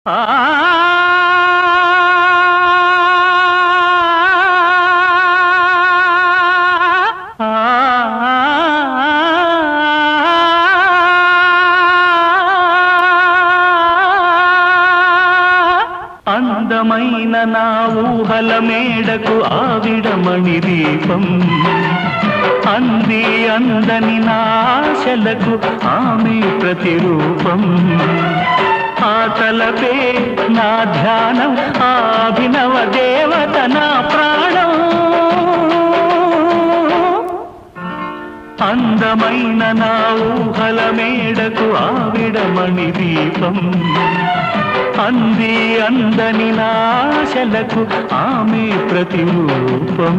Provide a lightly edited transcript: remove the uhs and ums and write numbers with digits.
ఆ అందమైన నా ఊహల మేడకు ఆవిడమణి దీపం అంది అందని నా ఆశలకు ఆమె ప్రతిరూపం ఆ తలపే నా ధ్యానం ఆ అభినవ దేవత నా ప్రాణం అందమైన నా ఊహల మేడకు ఆవిడమణి దీపం అంది అందని నాశలకు ఆమె ప్రతిరూపం